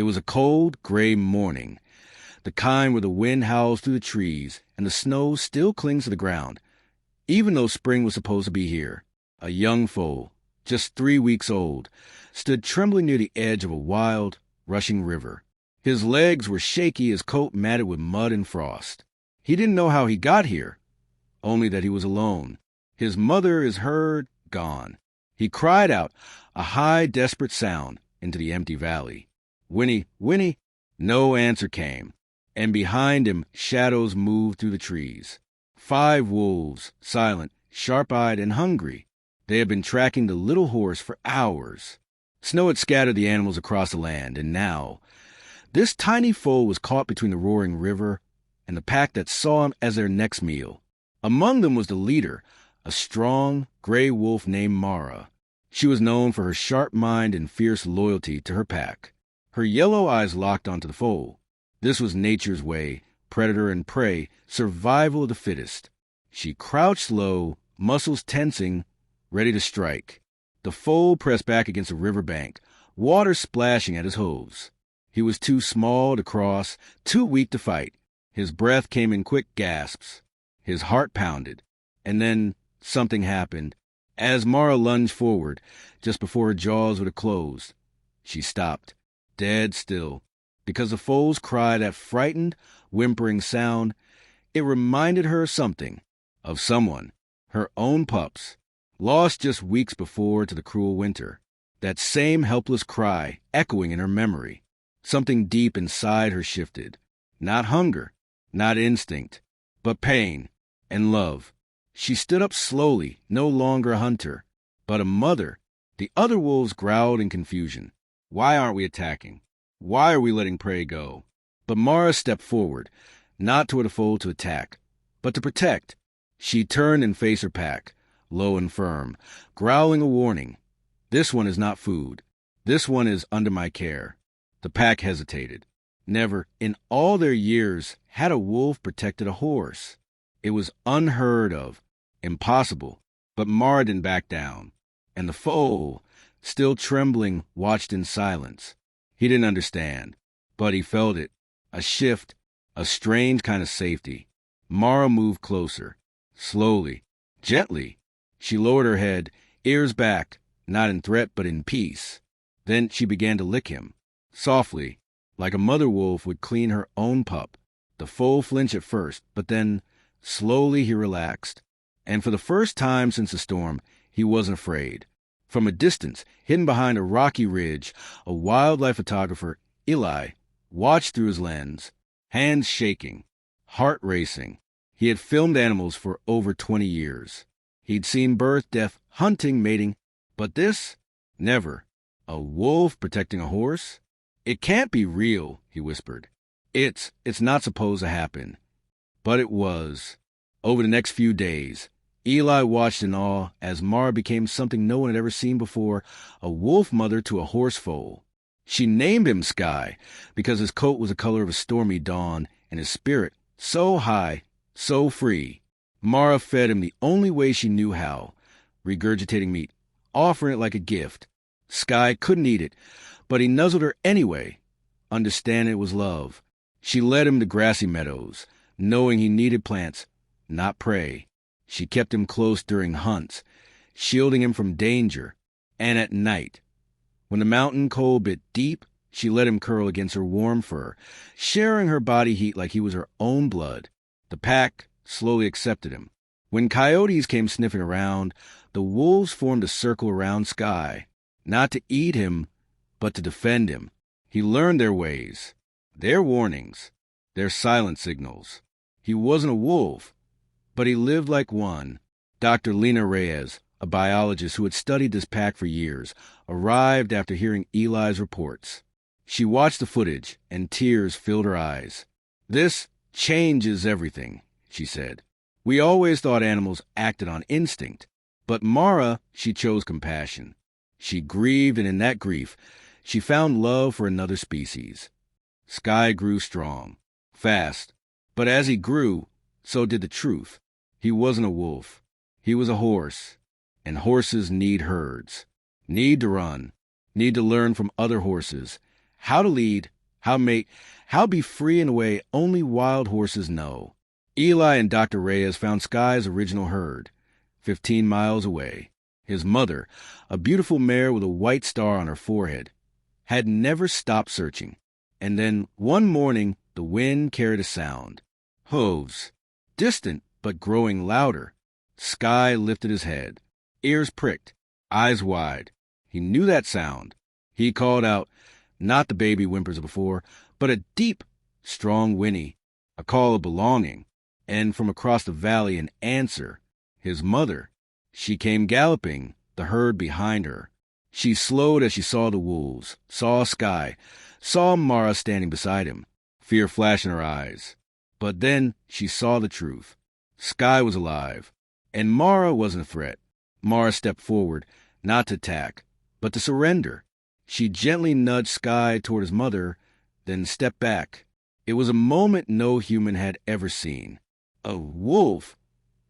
It was a cold, gray morning, the kind where the wind howls through the trees and the snow still clings to the ground, even though spring was supposed to be here. A young foal, just 3 weeks old, stood trembling near the edge of a wild, rushing river. His legs were shaky, his coat matted with mud and frost. He didn't know how he got here, only that he was alone. His mother, his herd, gone. He cried out, a high, desperate sound, into the empty valley. Whinny, whinny. No answer came, and behind him shadows moved through the trees. 5 wolves, silent, sharp-eyed, and hungry. They had been tracking the little horse for hours. Snow had scattered the animals across the land, and now this tiny foal was caught between the roaring river and the pack that saw him as their next meal. Among them was the leader, a strong, gray wolf named Mara. She was known for her sharp mind and fierce loyalty to her pack. Her yellow eyes locked onto the foal. This was nature's way, predator and prey, survival of the fittest. She crouched low, muscles tensing, ready to strike. The foal pressed back against the river bank, water splashing at his hooves. He was too small to cross, too weak to fight. His breath came in quick gasps. His heart pounded. And then something happened. As Mara lunged forward, just before her jaws would have closed, she stopped, dead still, because the foal's cry, that frightened, whimpering sound, it reminded her of something, of someone, her own pups, lost just weeks before to the cruel winter. That same helpless cry echoing in her memory. Something deep inside her shifted. Not hunger, not instinct, but pain and love. She stood up slowly, no longer a hunter, but a mother. The other wolves growled in confusion. Why aren't we attacking? Why are we letting prey go? But Mara stepped forward, not toward the foal to attack, but to protect. She turned and faced her pack, low and firm, growling a warning. This one is not food. This one is under my care. The pack hesitated. Never, in all their years, had a wolf protected a horse. It was unheard of, impossible, but Mara didn't back down. And the foal, still trembling, watched in silence. He didn't understand, but he felt it. A shift, a strange kind of safety. Mara moved closer, slowly, gently. She lowered her head, ears back, not in threat but in peace. Then she began to lick him, softly, like a mother wolf would clean her own pup. The foal flinched at first, but then, slowly he relaxed. And for the first time since the storm, he wasn't afraid. From a distance, hidden behind a rocky ridge, a wildlife photographer, Eli, watched through his lens, hands shaking, heart racing. He had filmed animals for over 20 years. He'd seen birth, death, hunting, mating, but this? Never. A wolf protecting a horse? It can't be real, he whispered. It's not supposed to happen. But it was. Over the next few days, Eli watched in awe as Mara became something no one had ever seen before, a wolf mother to a horse foal. She named him Sky because his coat was the color of a stormy dawn and his spirit so high, so free. Mara fed him the only way she knew how, regurgitating meat, offering it like a gift. Sky couldn't eat it, but he nuzzled her anyway, understanding it was love. She led him to grassy meadows, knowing he needed plants, not prey. She kept him close during hunts, shielding him from danger, and at night. When the mountain cold bit deep, she let him curl against her warm fur, sharing her body heat like he was her own blood. The pack slowly accepted him. When coyotes came sniffing around, the wolves formed a circle around Sky, not to eat him, but to defend him. He learned their ways, their warnings, their silent signals. He wasn't a wolf, but he lived like one. Dr. Lena Reyes, a biologist who had studied this pack for years, arrived after hearing Eli's reports. She watched the footage, and tears filled her eyes. This changes everything, she said. We always thought animals acted on instinct, but Mara, she chose compassion. She grieved, and in that grief, she found love for another species. Sky grew strong, fast, but as he grew, so did the truth. He wasn't a wolf. He was a horse, and horses need herds, need to run, need to learn from other horses how to lead, how mate, how be free in a way only wild horses know. Eli and Dr. Reyes found Sky's original herd, 15 miles away. His mother, a beautiful mare with a white star on her forehead, had never stopped searching. And then, one morning, the wind carried a sound. Hooves. Distant, but growing louder. Sky lifted his head. Ears pricked. Eyes wide. He knew that sound. He called out, not the baby whimpers of before, but a deep, strong whinny, a call of belonging. And from across the valley an answer. His mother. She came galloping, the herd behind her. She slowed as she saw the wolves, saw Sky, saw Mara standing beside him, fear flashed in her eyes. But then she saw the truth. Sky was alive, and Mara wasn't a threat. Mara stepped forward, not to attack, but to surrender. She gently nudged Sky toward his mother, then stepped back. It was a moment no human had ever seen. A wolf,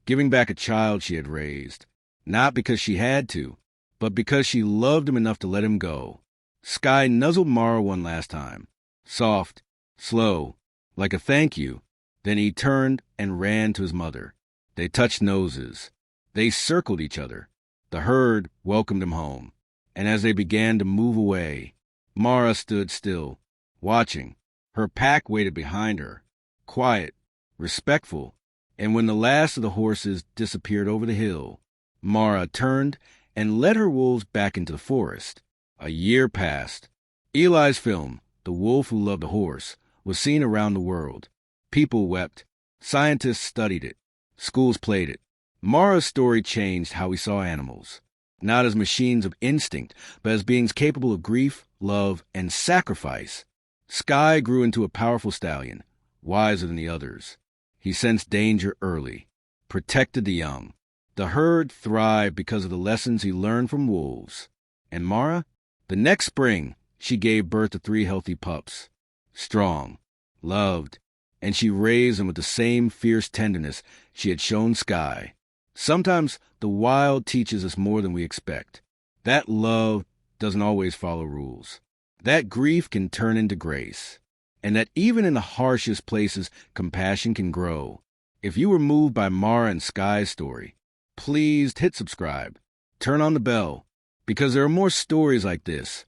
giving back a child she had raised, not because she had to, but because she loved him enough to let him go. Sky nuzzled Mara one last time, soft, slow, like a thank you. Then he turned and ran to his mother. They touched noses. They circled each other. The herd welcomed him home. And as they began to move away, Mara stood still, watching. Her pack waited behind her, quiet, respectful. And when the last of the horses disappeared over the hill, Mara turned and led her wolves back into the forest. A year passed. Eli's film, The Wolf Who Loved the Horse, was seen around the world. People wept. Scientists studied it. Schools played it. Mara's story changed how we saw animals, not as machines of instinct, but as beings capable of grief, love, and sacrifice. Sky grew into a powerful stallion, wiser than the others. He sensed danger early, protected the young. The herd thrived because of the lessons he learned from wolves. And Mara? The next spring, she gave birth to 3 healthy pups. Strong, loved, and she raised them with the same fierce tenderness she had shown Sky. Sometimes the wild teaches us more than we expect. That love doesn't always follow rules. That grief can turn into grace. And that even in the harshest places, compassion can grow. If you were moved by Mara and Sky's story, please hit subscribe. Turn on the bell, because there are more stories like this,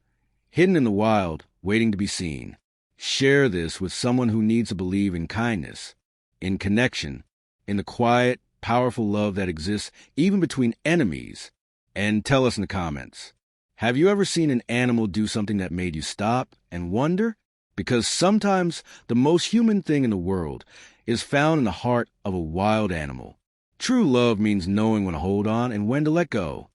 hidden in the wild, waiting to be seen. Share this with someone who needs to believe in kindness, in connection, in the quiet, powerful love that exists even between enemies. And tell us in the comments, have you ever seen an animal do something that made you stop and wonder? Because sometimes the most human thing in the world is found in the heart of a wild animal. True love means knowing when to hold on and when to let go.